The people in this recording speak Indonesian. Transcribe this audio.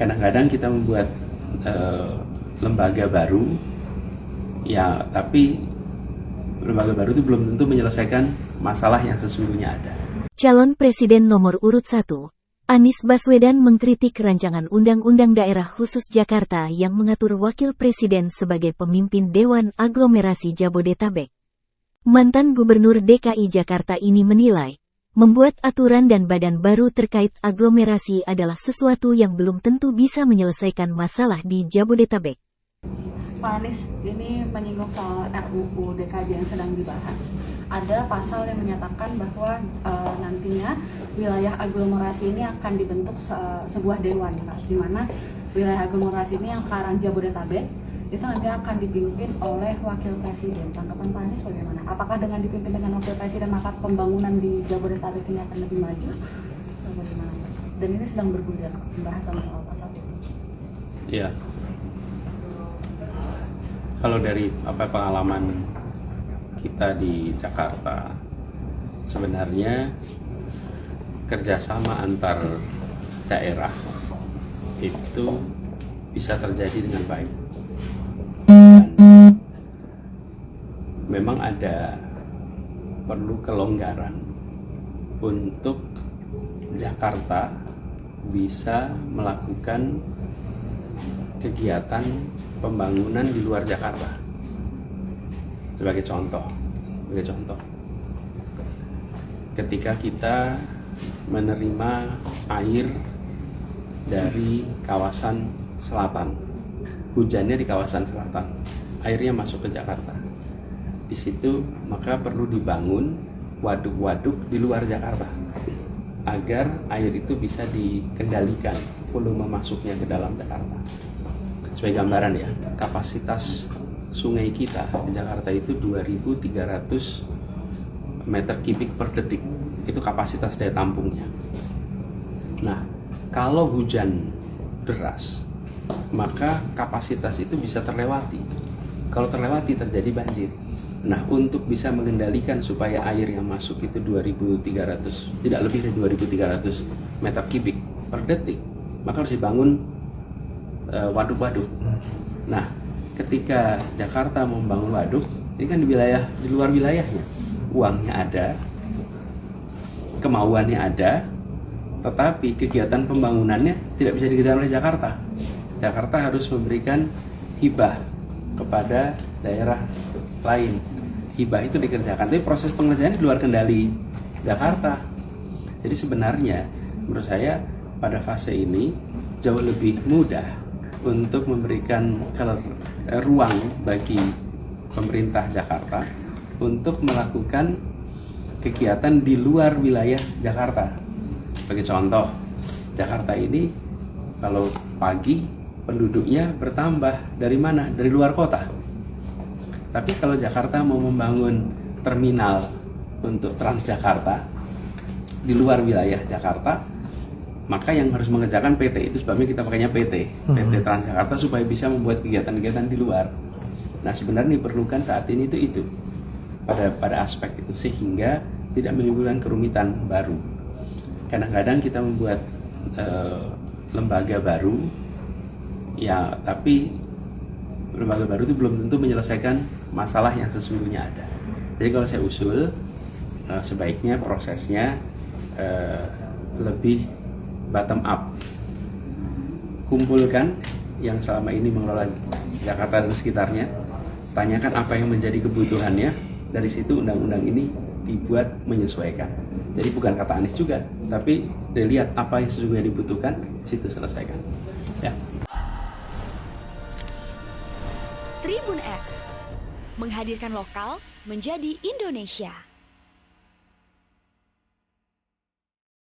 Kadang-kadang kita membuat lembaga baru, ya tapi lembaga baru itu belum tentu menyelesaikan masalah yang sesungguhnya ada. Calon Presiden nomor urut 1, Anies Baswedan mengkritik rancangan Undang-Undang Daerah Khusus Jakarta yang mengatur Wakil Presiden sebagai pemimpin Dewan Aglomerasi Jabodetabek. Mantan Gubernur DKI Jakarta ini menilai, membuat aturan dan badan baru terkait aglomerasi adalah sesuatu yang belum tentu bisa menyelesaikan masalah di Jabodetabek. Pak Anies, ini menyinggung soal RUU DKJ yang sedang dibahas. Ada pasal yang menyatakan bahwa nantinya wilayah aglomerasi ini akan dibentuk sebuah dewan, Pak, di mana wilayah aglomerasi ini yang sekarang Jabodetabek itu nanti akan dipimpin oleh wakil presiden. Tanggapan Pak Anies bagaimana? Apakah dengan dipimpin dengan wakil presiden maka pembangunan di Jabodetabek ini akan lebih maju? Atau bagaimana? Dan ini sedang bergulir pembahasan soal pasal ini. Iya. Kalau dari pengalaman kita di Jakarta, sebenarnya kerjasama antar daerah itu bisa terjadi dengan baik. Dan memang ada perlu kelonggaran untuk Jakarta bisa melakukan kegiatan pembangunan di luar Jakarta. Sebagai contoh, ketika kita menerima air dari kawasan selatan, hujannya di kawasan selatan, airnya masuk ke Jakarta. Di situ maka perlu dibangun waduk-waduk di luar Jakarta agar air itu bisa dikendalikan volume masuknya ke dalam Jakarta. Sebagai gambaran ya, kapasitas sungai kita di Jakarta itu 2.300 meter kubik per detik. Itu kapasitas daya tampungnya. Nah, kalau hujan deras, maka kapasitas itu bisa terlewati. Kalau terlewati terjadi banjir. Nah, untuk bisa mengendalikan supaya air yang masuk itu 2.300, tidak lebih dari 2.300 meter kubik per detik, maka harus dibangun waduk-waduk. Nah, ketika Jakarta membangun waduk, ini kan di luar wilayahnya, uangnya ada, kemauannya ada, tetapi kegiatan pembangunannya tidak bisa dikerjakan oleh Jakarta. Jakarta harus memberikan hibah kepada daerah lain. Hibah itu dikerjakan, tapi proses pengerjaan di luar kendali Jakarta. Jadi sebenarnya menurut saya pada fase ini jauh lebih mudah untuk memberikan ruang bagi pemerintah Jakarta untuk melakukan kegiatan di luar wilayah Jakarta. Sebagai contoh, Jakarta ini kalau pagi penduduknya bertambah dari mana? Dari luar kota. Tapi kalau Jakarta mau membangun terminal untuk Transjakarta di luar wilayah Jakarta, maka yang harus mengerjakan PT. Itu sebabnya kita pakainya PT Transjakarta, supaya bisa membuat kegiatan-kegiatan di luar. Nah, sebenarnya diperlukan saat ini itu pada aspek itu, sehingga tidak menimbulkan kerumitan baru. Kadang-kadang kita membuat lembaga baru, ya tapi lembaga baru itu belum tentu menyelesaikan masalah yang sesungguhnya ada. Jadi kalau saya usul, sebaiknya prosesnya lebih bottom up. Kumpulkan yang selama ini mengelola Jakarta dan sekitarnya, tanyakan apa yang menjadi kebutuhannya, dari situ undang-undang ini dibuat menyesuaikan. Jadi bukan kata Anies juga, tapi dilihat apa yang sesungguhnya dibutuhkan, situ selesaikan. Ya. Tribun X menghadirkan lokal menjadi Indonesia.